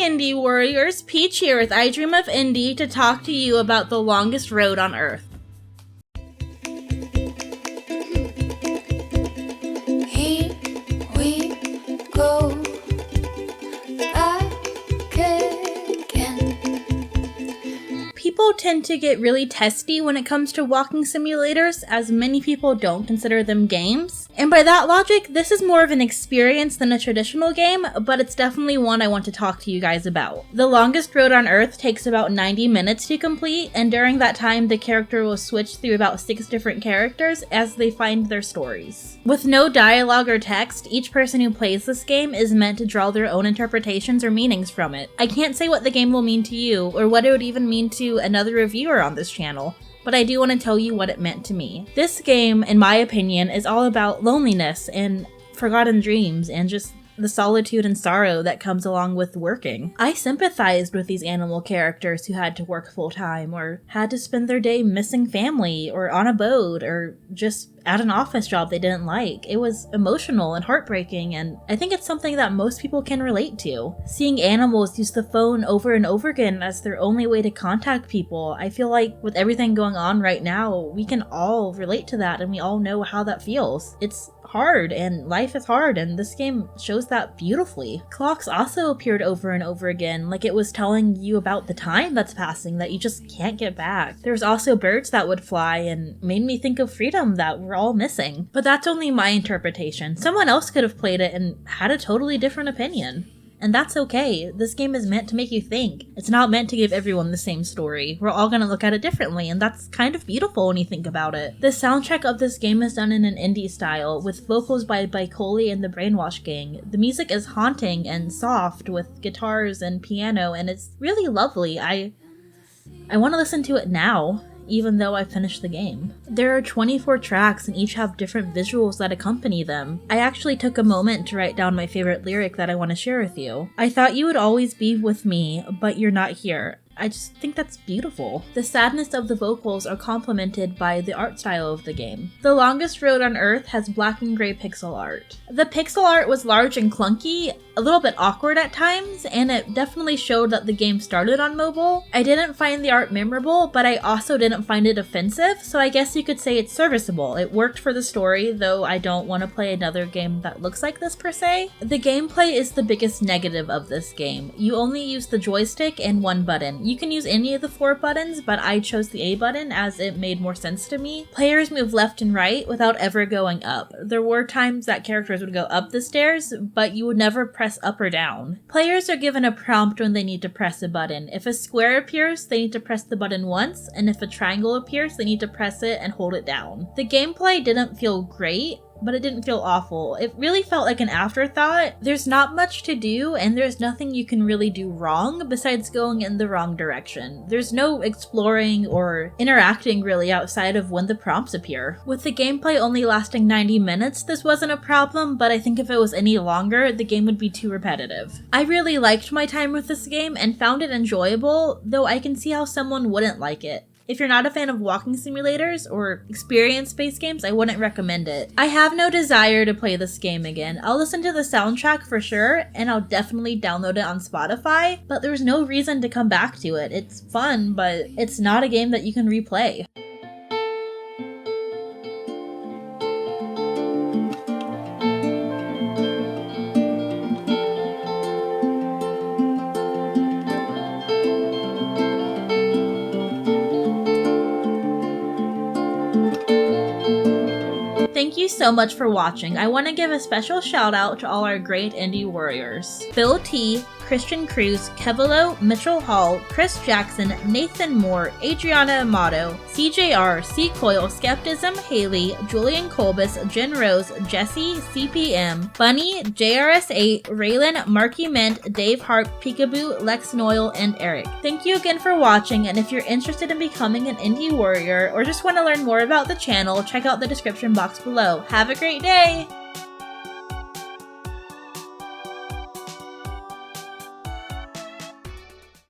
Indie Warriors, Peach here with I Dream of Indie to talk to you about the longest road on Earth. Here we go back again. People tend to get really testy when it comes to walking simulators, as many people don't consider them games. And by that logic, this is more of an experience than a traditional game, but it's definitely one I want to talk to you guys about. The longest road on Earth takes about 90 minutes to complete, and during that time, the character will switch through about 6 different characters as they find their stories. With no dialogue or text, each person who plays this game is meant to draw their own interpretations or meanings from it. I can't say what the game will mean to you, or what it would even mean to another reviewer on this channel, but I do want to tell you what it meant to me. This game, in my opinion, is all about loneliness and forgotten dreams and just the solitude and sorrow that comes along with working. I sympathized with these animal characters who had to work full-time or had to spend their day missing family or on a boat or just at an office job they didn't like. It was emotional and heartbreaking, and I think it's something that most people can relate to. Seeing animals use the phone over and over again as their only way to contact people, I feel like with everything going on right now, we can all relate to that and we all know how that feels. It's hard and life is hard, and this game shows that beautifully. Clocks also appeared over and over again, like it was telling you about the time that's passing that you just can't get back. There's also birds that would fly and made me think of freedom that we're all missing. But that's only my interpretation. Someone else could have played it and had a totally different opinion. And that's okay. This game is meant to make you think. It's not meant to give everyone the same story. We're all gonna look at it differently, and that's kind of beautiful when you think about it. The soundtrack of this game is done in an indie style, with vocals by Coley and the Brainwash gang. The music is haunting and soft, with guitars and piano, and it's really lovely. I want to listen to it now, even though I finished the game. There are 24 tracks and each have different visuals that accompany them. I actually took a moment to write down my favorite lyric that I want to share with you. I thought you would always be with me, but you're not here. I just think that's beautiful. The sadness of the vocals are complemented by the art style of the game. The longest road on Earth has black and gray pixel art. The pixel art was large and clunky, a little bit awkward at times, and it definitely showed that the game started on mobile. I didn't find the art memorable, but I also didn't find it offensive, so I guess you could say it's serviceable. It worked for the story, though I don't want to play another game that looks like this per se. The gameplay is the biggest negative of this game. You only use the joystick and one button. You can use any of the 4 buttons, but I chose the A button as it made more sense to me. Players move left and right without ever going up. There were times that characters would go up the stairs, but you would never press up or down. Players are given a prompt when they need to press a button. If a square appears, they need to press the button once, and if a triangle appears, they need to press it and hold it down. The gameplay didn't feel great, but it didn't feel awful. It really felt like an afterthought. There's not much to do, and there's nothing you can really do wrong besides going in the wrong direction. There's no exploring or interacting really outside of when the prompts appear. With the gameplay only lasting 90 minutes, this wasn't a problem, but I think if it was any longer, the game would be too repetitive. I really liked my time with this game and found it enjoyable, though I can see how someone wouldn't like it. If you're not a fan of walking simulators or experience-based games, I wouldn't recommend it. I have no desire to play this game again. I'll listen to the soundtrack for sure, and I'll definitely download it on Spotify, but there's no reason to come back to it. It's fun, but it's not a game that you can replay. Thank you so much for watching. I want to give a special shout out to all our great indie warriors. Phil T, Christian Cruz, Kevilo, Mitchell Hall, Chris Jackson, Nathan Moore, Adriana Amato, CJR, C. Coyle, Skeptism, Haley, Julian Colbus, Jen Rose, Jesse, CPM, Bunny, JRS8, Raylan, Marky Mint, Dave Harp, Peekaboo, Lex Noyle, and Eric. Thank you again for watching, and if you're interested in becoming an indie warrior or just want to learn more about the channel, check out the description box below. Have a great day!